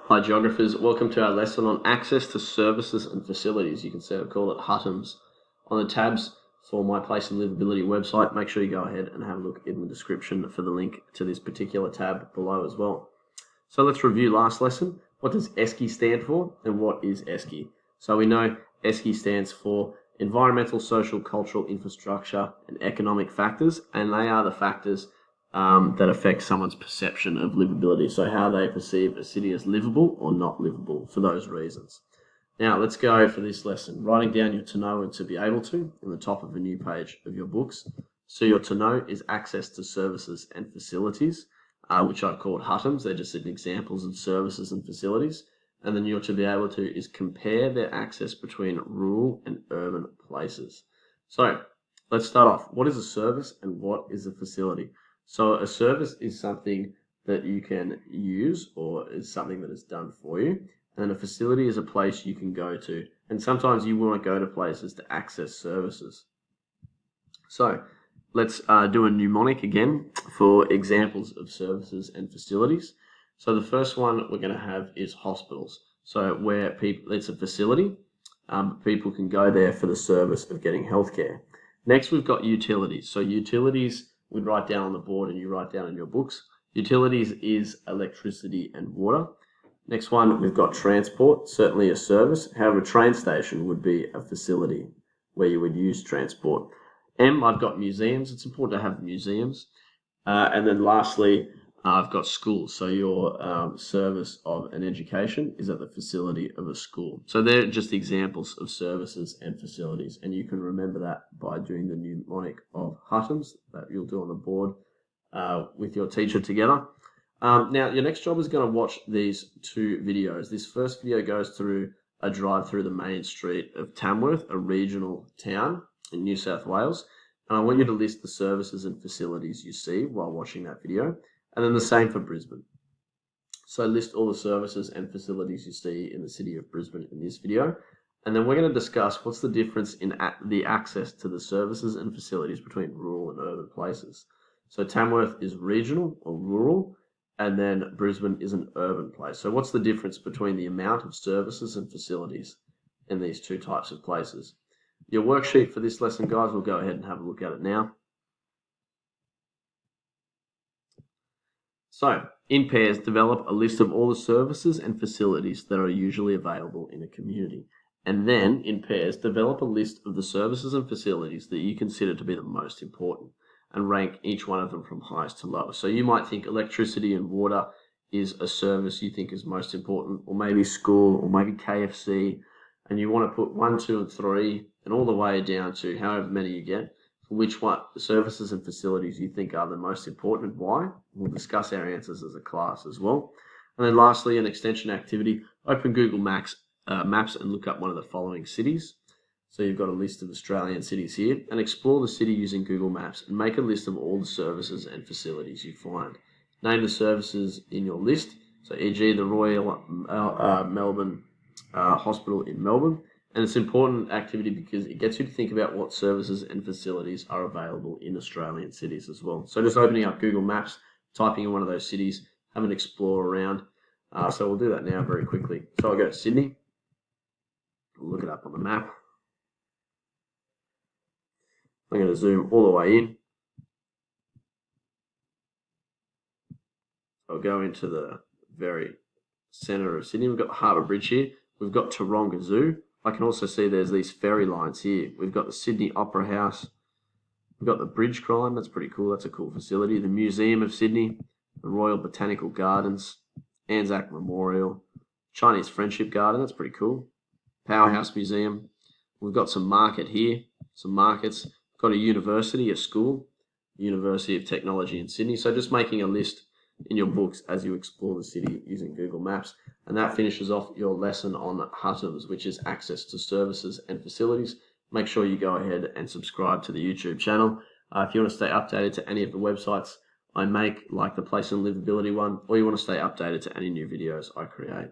Hi geographers, welcome to our lesson on access to services and facilities. You can see I call it HUTMs. On the tabs for My Place and Livability website, make sure you go ahead and have a look in the description for the link to this particular tab below as well. So let's review last lesson. What does ESCI stand for and what is ESCI? So we know ESCI stands for Environmental, Social, Cultural, Infrastructure and Economic Factors, and they are the factors that affect someone's perception of livability. So how they perceive a city as livable or not livable for those reasons. Now let's go for this lesson. Writing down your to know and to be able to in the top of a new page of your books. So your to know is access to services and facilities, which I've called HUTMs. They're just examples of services and facilities. And then your to be able to is compare their access between rural and urban places. So let's start off. What is a service and what is a facility? So a service is something that you can use or is something that is done for you. And a facility is a place you can go to. And sometimes you want to go to places to access services. So let's do a mnemonic again for examples of services and facilities. So the first one we're going to have is hospitals. So where people, it's a facility, people can go there for the service of getting healthcare. Next we've got utilities. So utilities we'd write down on the board and you write down in your books. Utilities is electricity and water. Next one, we've got transport, certainly a service. However, a train station would be a facility where you would use transport. I've got museums. It's important to have museums. And then lastly, I've got schools. So your service of an education is at the facility of a school. So they're just examples of services and facilities. And you can remember that by doing the mnemonic of HUTMs that you'll do on the board with your teacher together. Now, your next job is going to watch these two videos. This first video goes through a drive through the main street of Tamworth, a regional town in New South Wales. And I want you to list the services and facilities you see while watching that video. And then the same for Brisbane. So list all the services and facilities you see in the city of Brisbane in this video. And then we're going to discuss what's the difference in the access to the services and facilities between rural and urban places. So Tamworth is regional or rural, and then Brisbane is an urban place. So what's the difference between the amount of services and facilities in these two types of places? Your worksheet for this lesson, guys, we'll go ahead and have a look at it now. So, in pairs, develop a list of all the services and facilities that are usually available in a community. And then, in pairs, develop a list of the services and facilities that you consider to be the most important and rank each one of them from highest to lowest. So you might think electricity and water is a service you think is most important, or maybe school, or maybe KFC, and you want to put 1, 2, and 3, and all the way down to however many you get, for which one services and facilities you think are the most important and why. We'll discuss our answers as a class as well. And then lastly, an extension activity, open Google Maps and look up one of the following cities. So you've got a list of Australian cities here, and explore the city using Google Maps and make a list of all the services and facilities you find. Name the services in your list, so e.g. the Royal Melbourne Hospital in Melbourne. And it's an important activity because it gets you to think about what services and facilities are available in Australian cities as well. So just opening up Google Maps, typing in one of those cities, have an explore around. So we'll do that now very quickly. So I'll go to Sydney, we'll look it up on the map. I'm going to zoom all the way in. I'll go into the very centre of Sydney. We've got the Harbour Bridge here. We've got Taronga Zoo. I can also see there's these ferry lines here. We've got the Sydney Opera House. We've got the Bridge Climb. That's pretty cool. That's a cool facility. The Museum of Sydney, the Royal Botanical Gardens, Anzac Memorial, Chinese Friendship Garden. That's pretty cool. Powerhouse Museum. We've got some market here, some markets. We've got a university, a school, University of Technology in Sydney. So just making a list in your books as you explore the city using Google Maps. And that finishes off your lesson on HUTMs, which is access to services and facilities. Make sure you go ahead and subscribe to the YouTube channel. If you want to stay updated to any of the websites I make, like the Place and Livability one, or you want to stay updated to any new videos I create.